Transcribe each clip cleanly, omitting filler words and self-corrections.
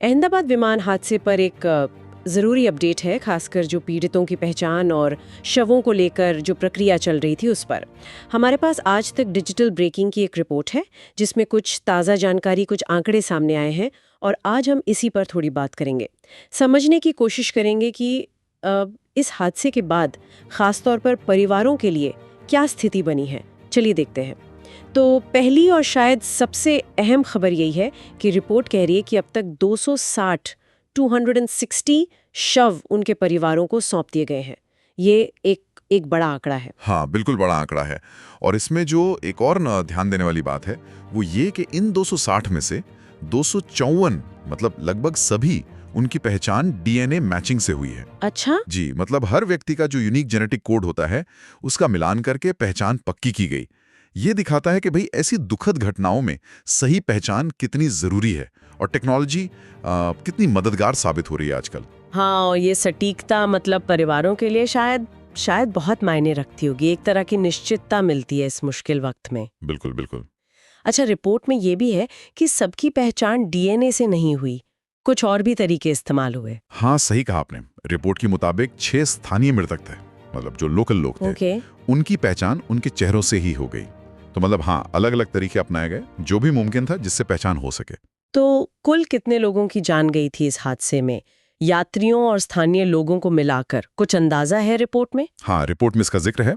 अहमदाबाद विमान हादसे पर एक ज़रूरी अपडेट है, खासकर जो पीड़ितों की पहचान और शवों को लेकर जो प्रक्रिया चल रही थी उस पर। हमारे पास आज तक डिजिटल ब्रेकिंग की एक रिपोर्ट है जिसमें कुछ ताज़ा जानकारी, कुछ आंकड़े सामने आए हैं और आज हम इसी पर थोड़ी बात करेंगे। समझने की कोशिश करेंगे कि इस हादसे के बाद ख़ास तौर पर परिवारों के लिए क्या स्थिति बनी है। चलिए देखते हैं। तो पहली और शायद सबसे अहम खबर यही है कि रिपोर्ट कह रही है कि अब तक 260 शव उनके परिवारों को सौंप दिए गए हैं। ये एक बड़ा आंकड़ा है। हाँ, बिल्कुल बड़ा आंकड़ा है। और इसमें जो एक और ध्यान देने वाली बात है वो ये कि इन 260 में से 254 मतलब लगभग सभी उनकी पहचान डीएनए मैचिंग से हुई है। अच्छा। जी, मतलब हर व्यक्ति का जो यूनिक जेनेटिक कोड होता है उसका मिलान करके पहचान पक्की की गई। ये दिखाता है कि भाई ऐसी दुखद घटनाओं में सही पहचान कितनी जरूरी है और टेक्नोलॉजी कितनी मददगार साबित हो रही है आजकल। हाँ, और ये सटीकता मतलब परिवारों के लिए शायद बहुत मायने रखती होगी। एक तरह की निश्चितता मिलती है इस मुश्किल वक्त में। बिल्कुल बिल्कुल। अच्छा, रिपोर्ट में ये भी है कि सबकी पहचान डीएनए से नहीं हुई, कुछ और भी तरीके इस्तेमाल हुए। हाँ, सही कहा आपने। रिपोर्ट के मुताबिक 6 स्थानीय मृतक थे, मतलब जो लोकल लोग थे। उनकी पहचान उनके चेहरों से ही हो गई। तो मतलब हाँ, अलग अलग तरीके अपनाए गए जो भी मुमकिन था जिससे पहचान हो सके। तो कुल कितने लोगों की जान गई थी इस हादसे में? यात्रियों और स्थानीय लोगों को मिलाकर कुछ अंदाजा है रिपोर्ट में? हाँ, रिपोर्ट में इसका जिक्र है।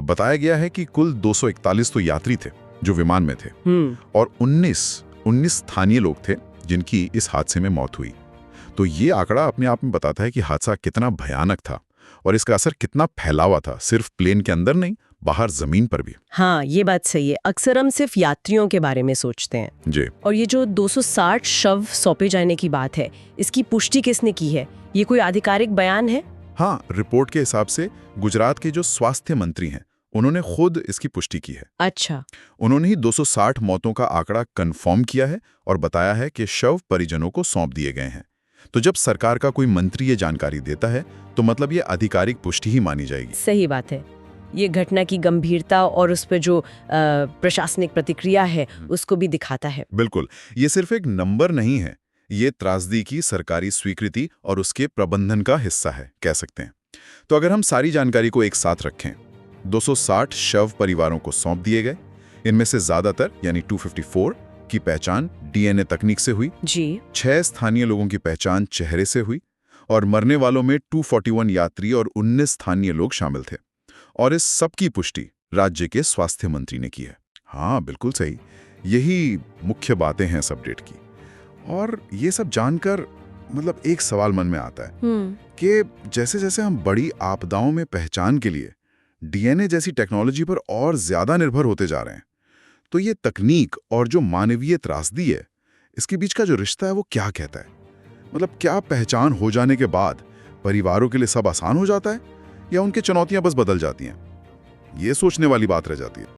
बताया गया है कि कुल 241 तो यात्री थे जो विमान में थे और 19 स्थानीय लोग थे जिनकी इस हादसे में मौत हुई। तो ये आंकड़ा अपने आप में बताता है कि हादसा कितना भयानक था और इसका असर कितना फैला हुआ था, सिर्फ प्लेन के अंदर नहीं, बाहर जमीन पर भी। हाँ, ये बात सही है। अक्सर हम सिर्फ यात्रियों के बारे में सोचते हैं। जी। और ये जो 260 शव सौंपे जाने की बात है, इसकी पुष्टि किसने की है? ये कोई आधिकारिक बयान है? हाँ, रिपोर्ट के हिसाब से गुजरात के जो स्वास्थ्य मंत्री हैं उन्होंने खुद इसकी पुष्टि की है। अच्छा। उन्होंने ही 260 मौतों का आंकड़ा कंफर्म किया है और बताया है कि शव परिजनों को सौंप दिए गए हैं। तो जब सरकार का कोई मंत्री ये जानकारी देता है तो मतलब ये आधिकारिक पुष्टि ही मानी जाएगी। सही बात है। ये घटना की गंभीरता और उस पर जो प्रशासनिक प्रतिक्रिया है उसको भी दिखाता है। बिल्कुल, ये सिर्फ एक नंबर नहीं है, ये त्रासदी की सरकारी स्वीकृति और उसके प्रबंधन का हिस्सा है, कह सकते हैं। तो अगर हम सारी जानकारी को एक साथ रखें, 260 शव परिवारों को सौंप दिए गए। इनमें से ज्यादातर यानी 254 की पहचान डीएनए तकनीक से हुई जी। 6 स्थानीय लोगों की पहचान चेहरे से हुई और मरने वालों में 241 यात्री और 19 स्थानीय लोग शामिल थे। और इस सब की पुष्टि राज्य के स्वास्थ्य मंत्री ने की है। हाँ, बिल्कुल सही। यही मुख्य बातें हैं इस अपडेट की। और ये सब जानकर मतलब एक सवाल मन में आता है कि जैसे जैसे हम बड़ी आपदाओं में पहचान के लिए डीएनए जैसी टेक्नोलॉजी पर और ज्यादा निर्भर होते जा रहे हैं, तो ये तकनीक और जो मानवीय त्रासदी है, इसके बीच का जो रिश्ता है वो क्या कहता है? मतलब क्या पहचान हो जाने के बाद परिवारों के लिए सब आसान हो जाता है या उनकी चुनौतियां बस बदल जाती हैं? ये सोचने वाली बात रह जाती है।